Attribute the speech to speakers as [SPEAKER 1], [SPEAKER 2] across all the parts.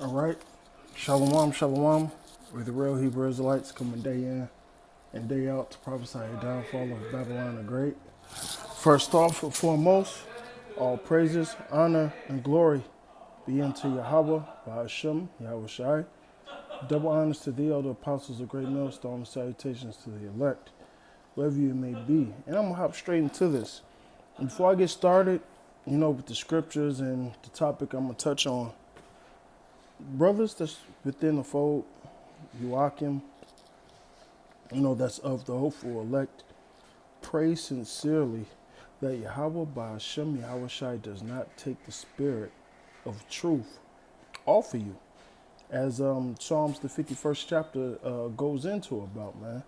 [SPEAKER 1] All right. Shalom, shalom. We're the real Hebrew Israelites coming day in and day out to prophesy the downfall of Babylon the Great. First off and foremost, all praises, honor, and glory be unto Yahweh, Bahashem, Yahweh Shai. Double honors to thee, all the apostles of Great Millstone, and salutations to the elect, wherever you may be. And I'm going to hop straight into this. And before I get started, with the scriptures and the topic I'm going to touch on, brothers that's within the fold, Joachim, that's of the hopeful elect, pray sincerely that Yahweh Ba'ashem Yahweh Shai does not take the spirit of truth off of you, as Psalms the 51st chapter goes into about, man.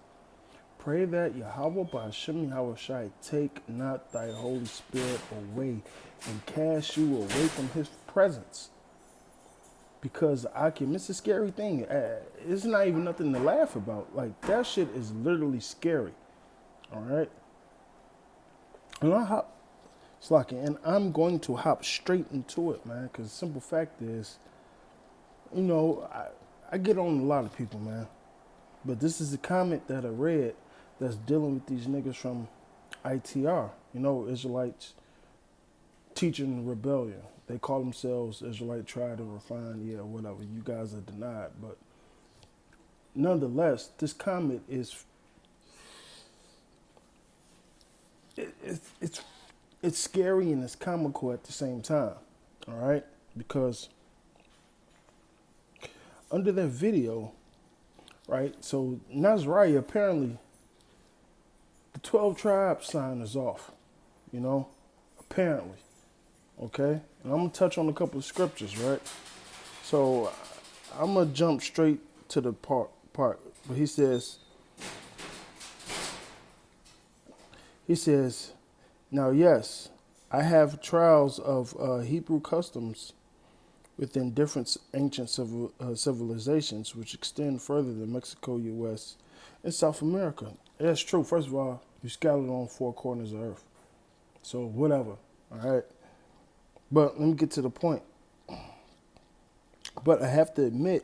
[SPEAKER 1] Pray that Yahweh Ba'ashem Yahweh Shai take not thy Holy Spirit away and cast you away from his presence. Because it's a scary thing. It's not even nothing to laugh about. Like, that shit is literally scary. All right? And I'm going to hop straight into it, man. Because the simple fact is, I get on a lot of people, man. But this is a comment that I read that's dealing with these niggas from ITR. Israelites teaching rebellion. They call themselves Israelite Tried and Refined, whatever. You guys are denied. But nonetheless, this comment is, it's scary and it's comical at the same time, all right? Because under that video, right, so Nazarayah, apparently, the 12 tribes sign is off, apparently. Okay, and I'm gonna touch on a couple of scriptures, right? So I'm gonna jump straight to the part. But he says, now yes, I have trials of Hebrew customs within different ancient civilizations, which extend further than Mexico, U.S., and South America. That's true. First of all, you scattered on 4 corners of earth, so whatever. All right. But let me get to the point. But I have to admit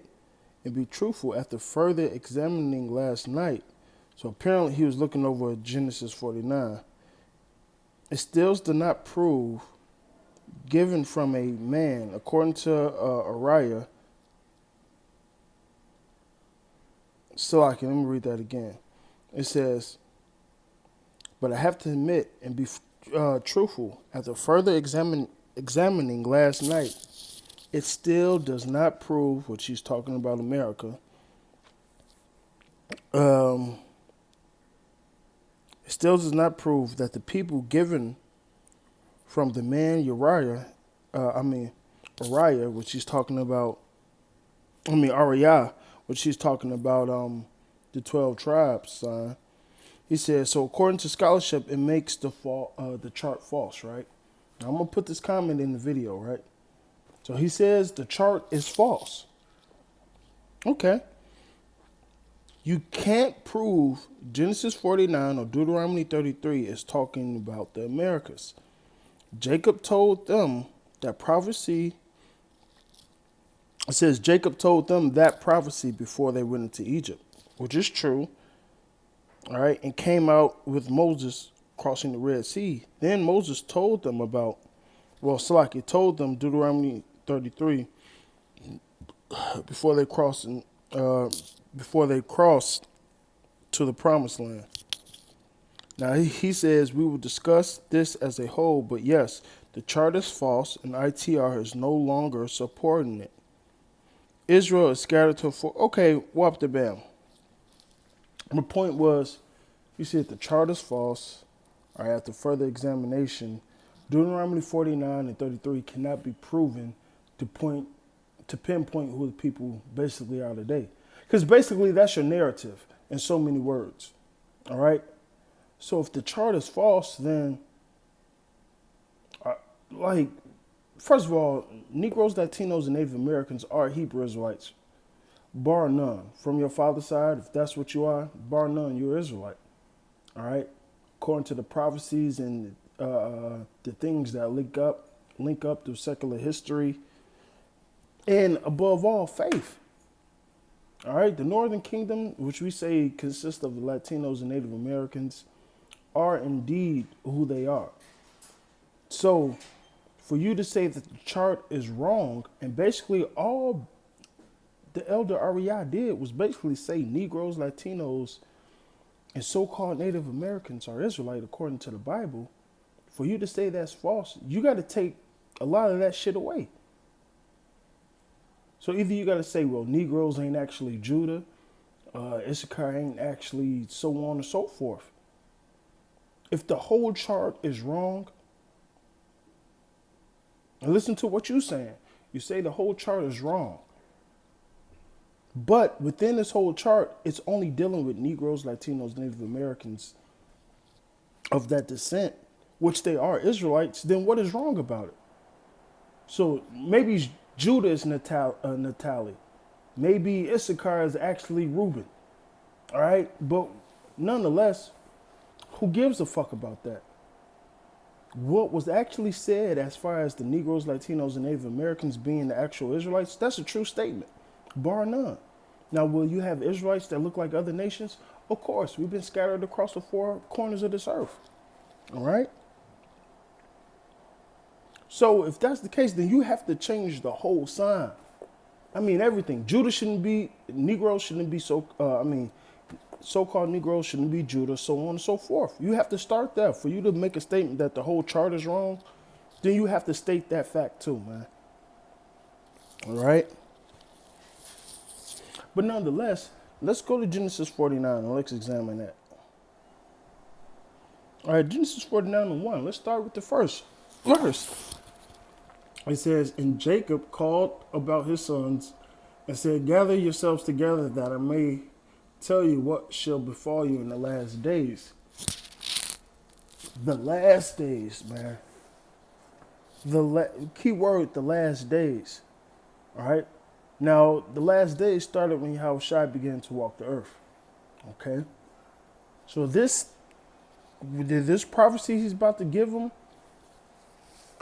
[SPEAKER 1] and be truthful, after further examining last night, so apparently he was looking over Genesis 49, it still does not prove, given from a man, according to Uriah. Let me read that again. It says, but I have to admit and be truthful, after further examining last night, it still does not prove what she's talking about America. It still does not prove that the people given from the man Uriah, which she's talking about, Ariah, which she's talking about the 12 tribes. He says, so according to scholarship, it makes the chart false, right? Now, I'm going to put this comment in the video, right? So he says the chart is false. Okay. You can't prove Genesis 49 or Deuteronomy 33 is talking about the Americas. Jacob told them that prophecy. It says Jacob told them that prophecy before they went into Egypt, which is true. All right. And came out with Moses crossing the Red Sea. Then Moses told them told them Deuteronomy 33 before they crossed to the promised land. Now he says we will discuss this as a whole, but yes, the chart is false and ITR is no longer supporting it. Israel is scattered to okay, whop the bam. My point was, you said the chart is false. All right, after further examination, Deuteronomy 49 and 33 cannot be proven to pinpoint who the people basically are today. Because basically that's your narrative in so many words. All right? So if the chart is false, then, first of all, Negroes, Latinos, and Native Americans are Hebrew Israelites, bar none. From your father's side, if that's what you are, bar none, you're Israelite. All right? According to the prophecies and the things that link up through secular history, And above all, faith. All right, the Northern Kingdom, which we say consists of the Latinos and Native Americans, are indeed who they are. So for you to say that the chart is wrong, and basically all the elder Ariah did was basically say Negroes, Latinos, and so-called Native Americans are Israelite according to the Bible. For you to say that's false, you got to take a lot of that shit away. So either you got to say, well, Negroes ain't actually Judah, Issachar ain't actually so on and so forth. If the whole chart is wrong, and listen to what you're saying. You say the whole chart is wrong. But within this whole chart, it's only dealing with Negroes, Latinos, Native Americans of that descent, which they are Israelites. Then what is wrong about it? So maybe Judah is Natali. Maybe Issachar is actually Reuben. All right? But nonetheless, who gives a fuck about that? What was actually said as far as the Negroes, Latinos, and Native Americans being the actual Israelites, that's a true statement, bar none. Now, will you have Israelites that look like other nations? Of course, we've been scattered across the four corners of this earth. All right? So if that's the case, then you have to change the whole sign. I mean, everything. Judah shouldn't be, Negroes shouldn't be so-called Negroes shouldn't be Judah, so on and so forth. You have to start there. For you to make a statement that the whole chart is wrong, then you have to state that fact too, man. All right? But nonetheless, let's go to Genesis 49 and let's examine that. All right, Genesis 49 and 1. Let's start with the first verse. It says, and Jacob called about his sons and said, gather yourselves together that I may tell you what shall befall you in the last days. The last days, man. Key word, the last days. All right? Now, the last days started when Yahushua began to walk the earth. Okay? So this prophecy he's about to give them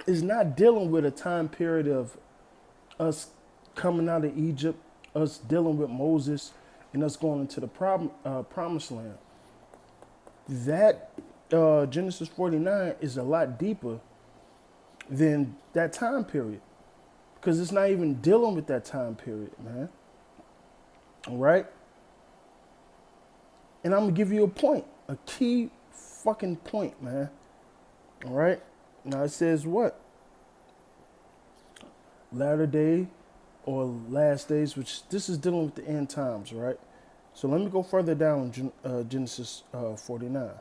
[SPEAKER 1] is not dealing with a time period of us coming out of Egypt, us dealing with Moses, and us going into the promised land. That Genesis 49 is a lot deeper than that time period. Because it's not even dealing with that time period, man. All right? And I'm going to give you a point, a key fucking point, man. All right? Now it says what? Latter day or last days, which this is dealing with the end times, right? So let me go further down Genesis 49.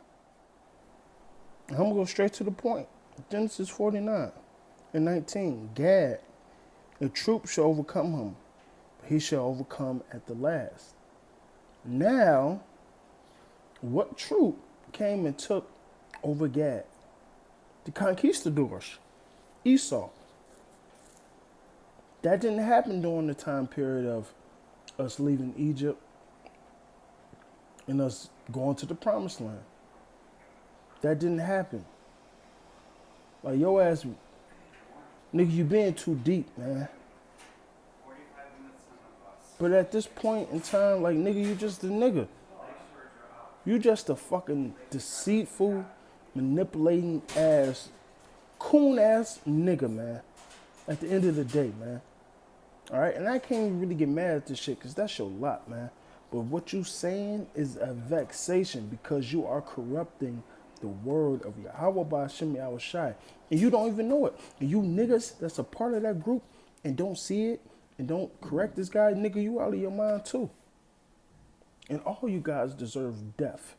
[SPEAKER 1] I'm going to go straight to the point. Genesis 49 and 19. Gad, a troop shall overcome him. He shall overcome at the last. Now, what troop came and took over Gad? The conquistadors, Esau. That didn't happen during the time period of us leaving Egypt and us going to the promised land. That didn't happen. Like, your ass, nigga, you being too deep, man. But at this point in time, like, nigga, you just a nigga. You just a fucking deceitful, manipulating ass, coon ass nigga, man. At the end of the day, man. All right? And I can't even really get mad at this shit because that's your lot, man. But what you saying is a vexation because you are corrupting the word of Yahweh Ba'Shem Yahushai. And you don't even know it. And you niggas that's a part of that group and don't see it and don't correct this guy, nigga, you out of your mind too. And all you guys deserve death.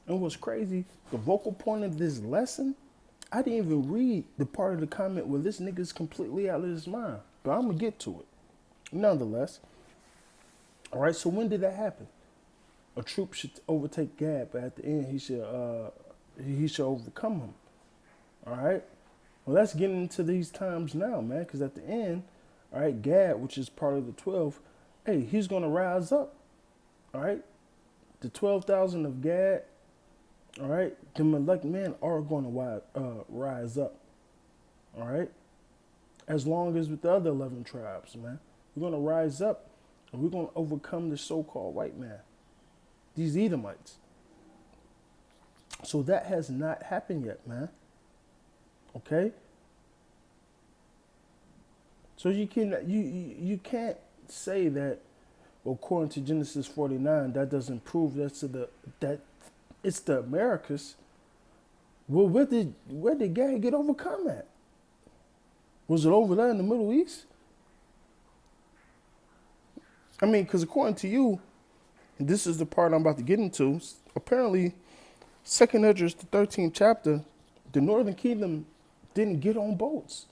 [SPEAKER 1] And what's crazy, the vocal point of this lesson, I didn't even read the part of the comment where this nigga's completely out of his mind. But I'm going to get to it. Nonetheless. All right, so when did that happen? A troop should overtake Gad, but at the end he should overcome him. All right? Well, let's get into these times now, man, because at the end, all right, Gad, which is part of the 12, hey, he's going to rise up. All right? The 12,000 of Gad, all right, the elect men are going to rise up. All right? as long as with the other 11 tribes, man. We're going to rise up and we're going to overcome the so-called white man, these Edomites. So that has not happened yet, man. Okay? So you can't say that, well, according to Genesis 49, that doesn't prove that it's the Americas. Well, where did Gad get overcome at? Was it over there in the Middle East? I mean, because according to you, and this is the part I'm about to get into, apparently, 2nd Esdras, the 13th chapter, the Northern Kingdom didn't get on boats.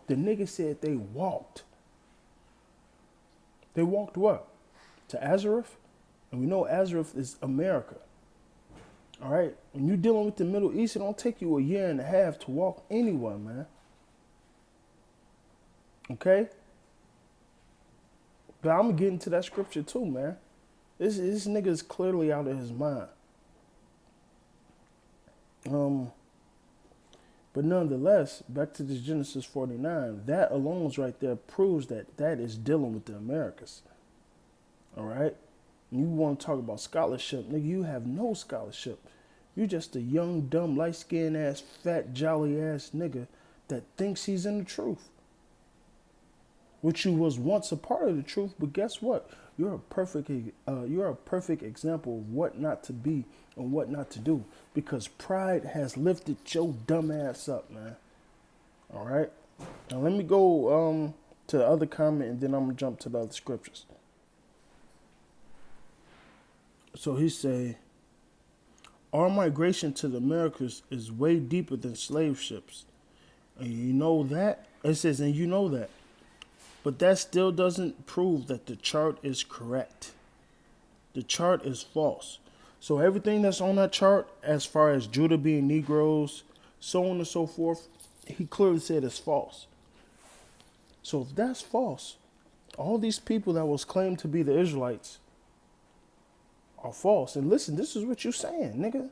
[SPEAKER 1] The nigga said they walked. They walked what? To Arsareth? And we know Arsareth is America. All right? When you're dealing with the Middle East, it don't take you a year and a half to walk anywhere, man. Okay? But I'm going to get into that scripture too, man. This nigga is clearly out of his mind. But nonetheless, back to this Genesis 49, that alone right there proves that is dealing with the Americas. All right? You want to talk about scholarship, nigga, you have no scholarship. You just a young, dumb, light-skinned ass, fat, jolly ass nigga that thinks he's in the truth. Which you was once a part of the truth, but guess what? You're a perfect example of what not to be and what not to do, because pride has lifted your dumb ass up, man. All right. Now let me go to the other comment, and then I'm gonna jump to the other scriptures. So he say, our migration to the Americas is way deeper than slave ships, and you know that. It says, and you know that. But that still doesn't prove that the chart is correct. The chart is false. So everything that's on that chart, as far as Judah being Negroes, so on and so forth, he clearly said it's false. So if that's false, all these people that was claimed to be the Israelites are false. And listen, this is what you're saying, nigga.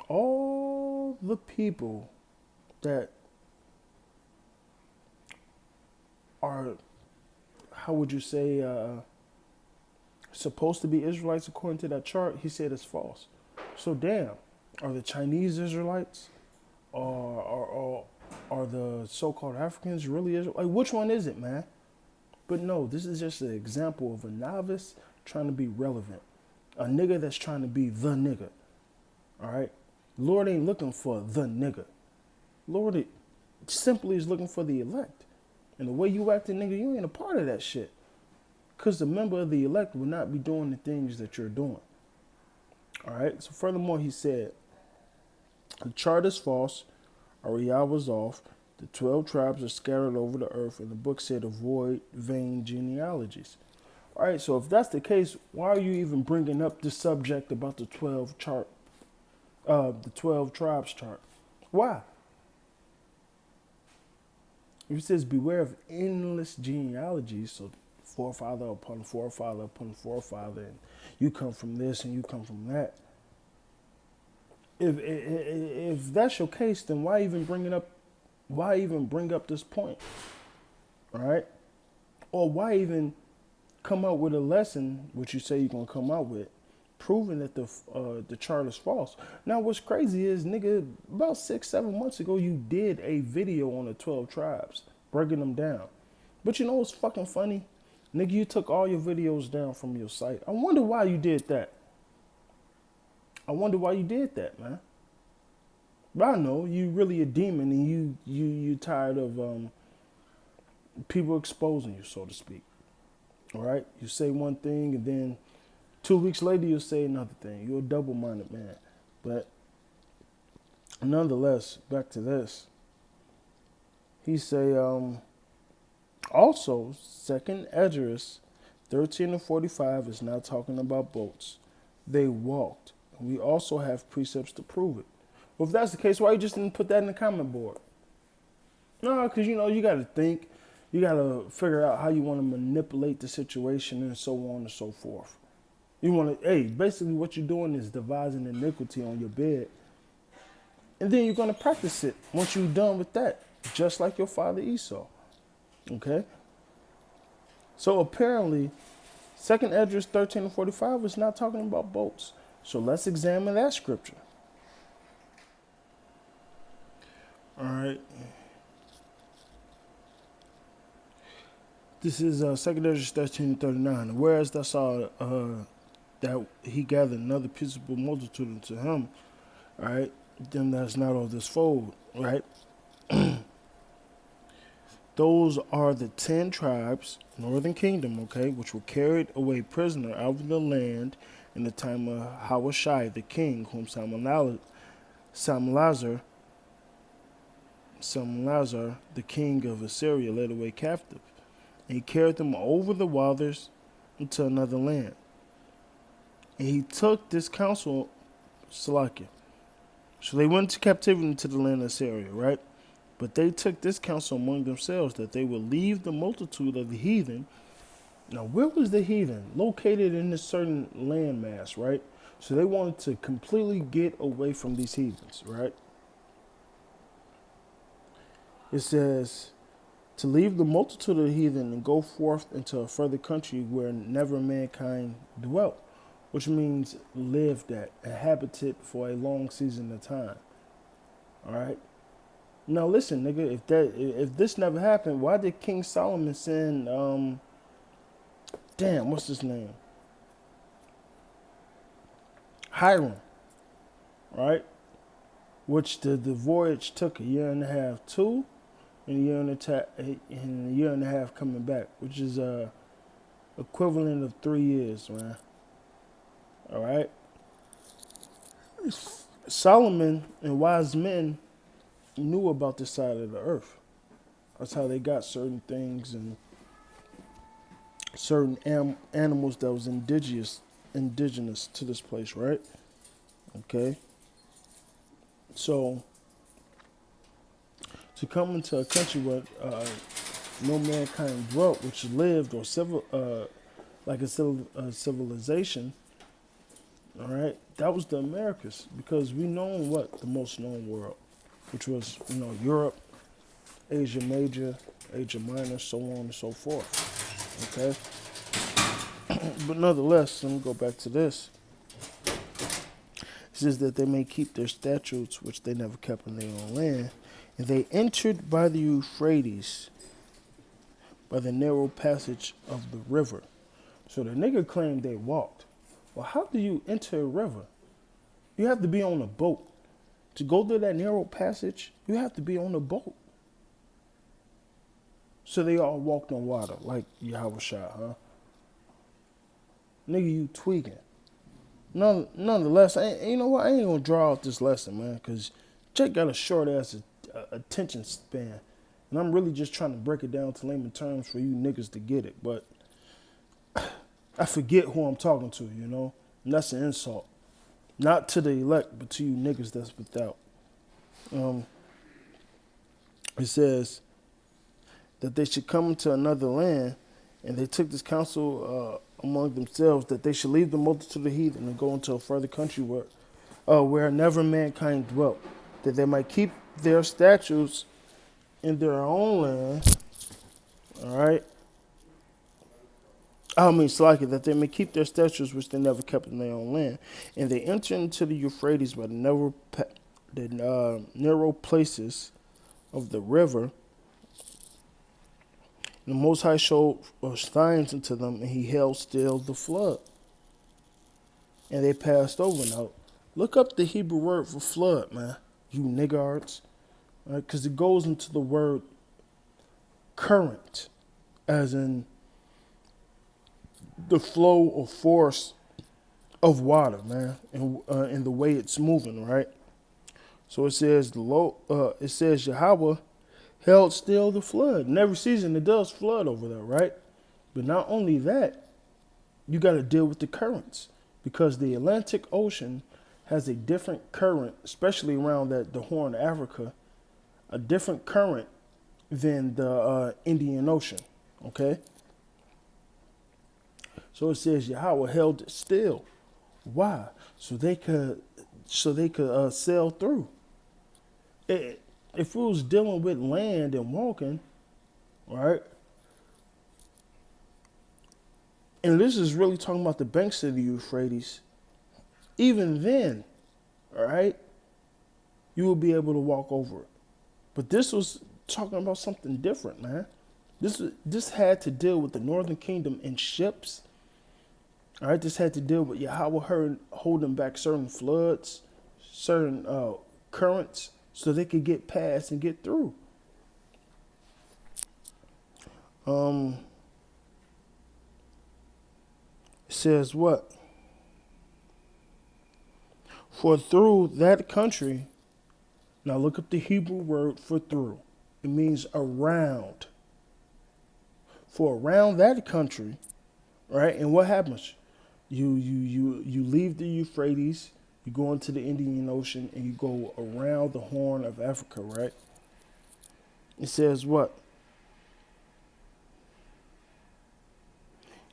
[SPEAKER 1] All the people that are, how would you say, supposed to be Israelites according to that chart, he said it's false. So damn, are the Chinese Israelites or are the so-called Africans really Israelites? Like, which one is it, man? But no, this is just an example of a novice trying to be relevant. A nigga that's trying to be the nigga. All right? Lord ain't looking for the nigga. Lord simply is looking for the elect. And the way you acting, nigga, you ain't a part of that shit. Because the member of the elect will not be doing the things that you're doing. All right? So furthermore, he said, the chart is false. Ariel was off. The 12 tribes are scattered over the earth. And the book said, avoid vain genealogies. All right, so if that's the case, why are you even bringing up the subject about the 12 tribes chart? Why? It says, beware of endless genealogies, so forefather upon forefather upon forefather, and you come from this and you come from that. If that's your case, then why even bring up this point? All right? Or why even come out with a lesson, which you say you're gonna come out with, proving that the chart is false. Now, what's crazy is, nigga, about 6-7 months ago, you did a video on the 12 tribes, breaking them down. But you know what's fucking funny? Nigga, you took all your videos down from your site. I wonder why you did that. Man. But I know you really a demon, and you tired of people exposing you, so to speak. All right? You say one thing, and then 2 weeks later, you'll say another thing. You're a double-minded man. But nonetheless, back to this. He say, also, 2nd Esdras 13:45 is not talking about boats. They walked. We also have precepts to prove it. Well, if that's the case, why you just didn't put that in the comment board? No, because, you got to think. You got to figure out how you want to manipulate the situation and so on and so forth. You want to, basically what you're doing is devising iniquity on your bed. And then you're going to practice it once you're done with that. just like your father Esau. Okay? So apparently, 2nd Esdras 13 and 45 is not talking about boats. So let's examine that scripture. All right. This is 2nd Esdras 13 and 39. Whereas thou saw that he gathered another peaceable multitude unto him, all right, them that's not of this fold, right? Those are the 10 tribes, northern kingdom, okay, which were carried away prisoner out of the land in the time of Hawashai the king, whom Samlazar, the king of Assyria, led away captive. And he carried them over the waters into another land. And he took this counsel, Salakia. So they went into captivity into the land of Assyria, right? But they took this counsel among themselves that they would leave the multitude of the heathen. Now, where was the heathen? Located in this certain landmass, right? So they wanted to completely get away from these heathens, right? It says to leave the multitude of the heathen and go forth into a further country where never mankind dwelt, which means lived at, inhabited for a long season of time. All right. Now listen, nigga, if this never happened, why did King Solomon send what's his name? Hiram, right? Which the voyage took a year and a half, and a year and a half coming back, which is equivalent of 3 years, man. All right. Solomon and wise men knew about this side of the earth. That's how they got certain things and certain animals that was indigenous to this place, right? Okay. So to come into a country where no mankind dwelt, which lived or like a civilization, all right, that was the Americas, because we know what the most known world, which was, Europe, Asia Major, Asia Minor, so on and so forth. Okay? But nonetheless, let me go back to this. It says that they may keep their statutes, which they never kept in their own land. And they entered by the Euphrates, by the narrow passage of the river. So the nigga claimed they walked. Well, how do you enter a river? You have to be on a boat. To go through that narrow passage, you have to be on a boat. So they all walked on water, like Yahweh Shah, huh? Nigga, you tweaking. Nonetheless, you know what? I ain't gonna draw out this lesson, man, because Jake got a short-ass attention span. And I'm really just trying to break it down to layman terms for you niggas to get it. But I forget who I'm talking to, And that's an insult. Not to the elect, but to you niggas that's without. It says that they should come into another land, and they took this counsel among themselves that they should leave the multitude of heathen and go into a further country where never mankind dwelt, that they might keep their statutes in their own land. All right. That they may keep their statutes which they never kept in their own land. And they entered into the Euphrates by the narrow places of the river. And the Most High showed signs unto them, and he held still the flood. And they passed over. Now, look up the Hebrew word for flood, man, you niggards. Right? Because it goes into the word current, as in the flow or force of water, man, and the way it's moving, right? So it says Yahweh held still the flood. And every season it does flood over there, right? But not only that, you got to deal with the currents, because the Atlantic Ocean has a different current, especially around the Horn of Africa, a different current than the Indian Ocean, okay? So it says Yahweh held it still. Why? So they could sail through. if we was dealing with land and walking, right? And this is really talking about the banks of the Euphrates. Even then, all right, you will be able to walk over it. But this was talking about something different, man. This had to deal with the northern kingdom in ships. All right, this had to deal with Yahweh holding back certain floods, certain currents, so they could get past and get through. It says what? For through that country, now look up the Hebrew word for through. It means around. For around that country, right? And what happens? You leave the Euphrates, you go into the Indian Ocean, and you go around the Horn of Africa, right? It says what?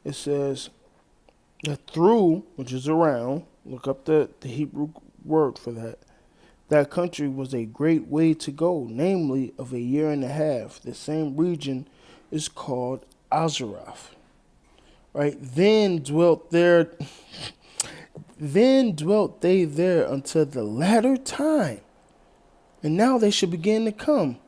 [SPEAKER 1] It says that through, which is around, look up the Hebrew word for that. That country was a great way to go, namely of a year and a half. The same region is called Arsareth. Right? Then dwelt they there until the latter time. And now they should begin to come.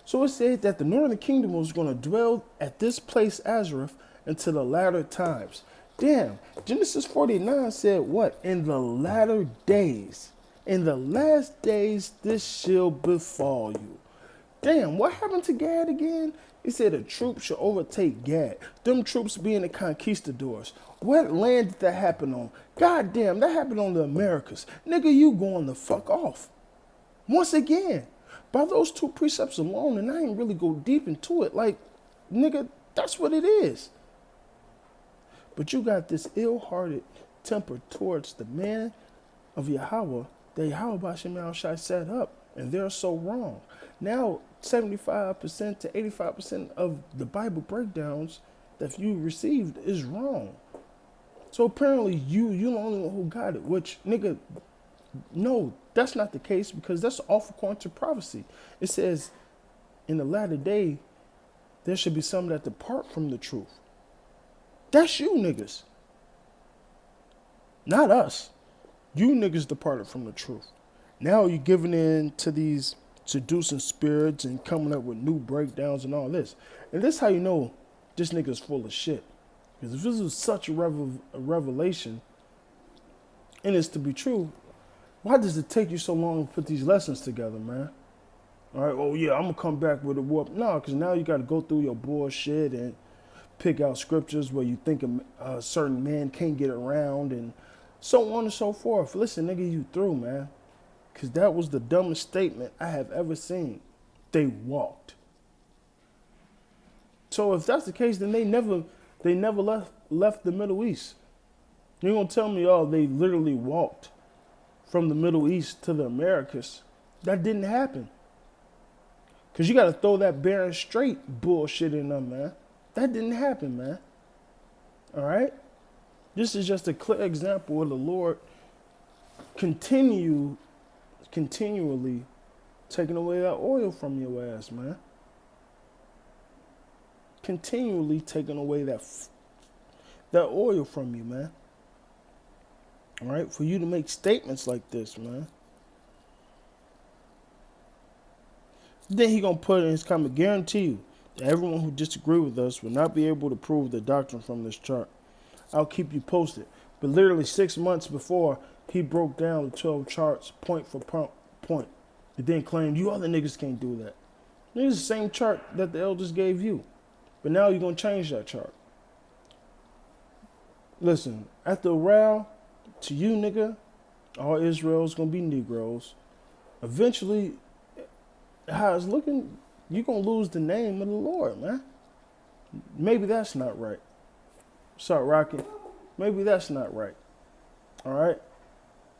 [SPEAKER 1] So it said that the northern kingdom was going to dwell at this place, Arsareth, until the latter times. Damn, Genesis 49 said what? In the latter days. In the last days, this shall befall you. Damn, what happened to Gad again? He said the troops should overtake Gad. Them troops being the conquistadors. What land did that happen on? God damn, that happened on the Americas. Nigga, you going the fuck off. Once again, by those two precepts alone, and I ain't really go deep into it, like, nigga, that's what it is. But you got this ill-hearted temper towards the man of Yahweh that Yahweh Bashem Yahushai set up, and they're so wrong. Now, 75% to 85% of the Bible breakdowns that you received is wrong. So apparently you the only one who got it, which, nigga, no, that's not the case, because that's off according to prophecy. It says, in the latter day, there should be some that depart from the truth. That's you niggas. Not us. You niggas departed from the truth. Now you're giving in to these seducing spirits and coming up with new breakdowns and all this. And this is how you know this nigga's full of shit. Because if this was such a revelation, and it's to be true, why does it take you so long to put these lessons together, man? All right, oh yeah, I'm going to come back with a whoop. No, because now you got to go through your bullshit and pick out scriptures where you think a certain man can't get around and so on and so forth. Listen, nigga, you through, man. Because that was the dumbest statement I have ever seen. They walked. So if that's the case, then they never left the Middle East. You're going to tell me, oh, they literally walked from the Middle East to the Americas. That didn't happen. Because you got to throw that barren straight bullshit in them, man. That didn't happen, man. All right? This is just a clear example of the Lord continually taking away that oil from your ass, man. Continually taking away that oil from you, man. All right? For you to make statements like this, man. Then he going to put in his comment, guarantee you that everyone who disagree with us will not be able to prove the doctrine from this chart. I'll keep you posted. But literally 6 months before, he broke down the 12 charts point for point. And then claimed you other niggas can't do that. This is the same chart that the elders gave you. But now you're going to change that chart. Listen, after a while, to you, nigga, all Israel's going to be Negroes. Eventually, how it's looking, you're going to lose the name of the Lord, man. Maybe that's not right. Sorry, Rocky. Maybe that's not right. All right?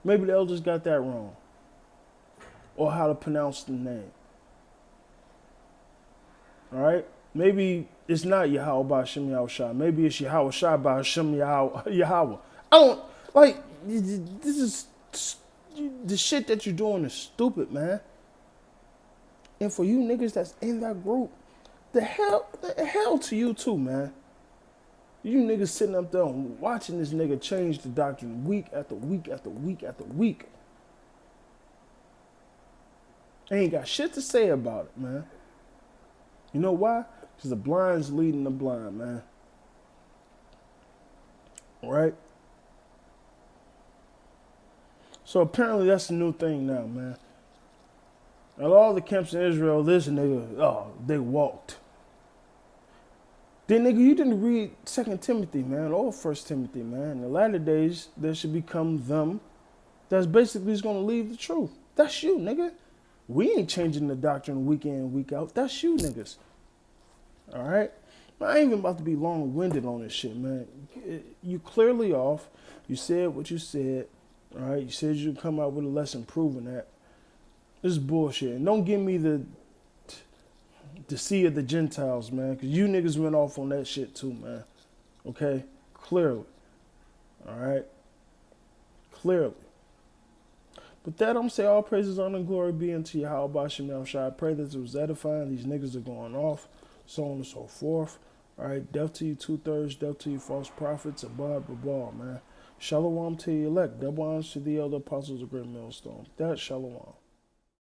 [SPEAKER 1] Maybe the elders got that wrong. Or how to pronounce the name. All right? Maybe it's not Yahweh by Hashem Yahushua. Maybe it's Yahweh Shai by Hashem Yahweh. I don't, like, this is, the shit that you're doing is stupid, man. And for you niggas that's in that group, the hell to you too, man. You niggas sitting up there and watching this nigga change the doctrine week after week after week after week. Ain't got shit to say about it, man. You know why? Because the blind's leading the blind, man. Right? So apparently that's the new thing now, man. At all the camps in Israel, this nigga, oh, they walked. Then, nigga, you didn't read 2 Timothy, man, or 1 Timothy, man. In the latter days, there should become them that's basically is going to leave the truth. That's you, nigga. We ain't changing the doctrine week in, week out. That's you, niggas. All right? I ain't even about to be long-winded on this shit, man. You clearly off. You said what you said. All right? You said you'd come out with a lesson proving that. This is bullshit. And don't give me the sea of the Gentiles, man, because you niggas went off on that shit too, man. Okay? Clearly. All right? Clearly. But that, I'm going to say all praises, honor, and glory be unto Yahweh Shem Shai. I pray that it was edifying. These niggas are going off, so on and so forth. All right? Death to you 2/3, death to you false prophets, abad babal, man. Shalom to your elect. Double honors to the elder apostles of Great Millstone. That shalom.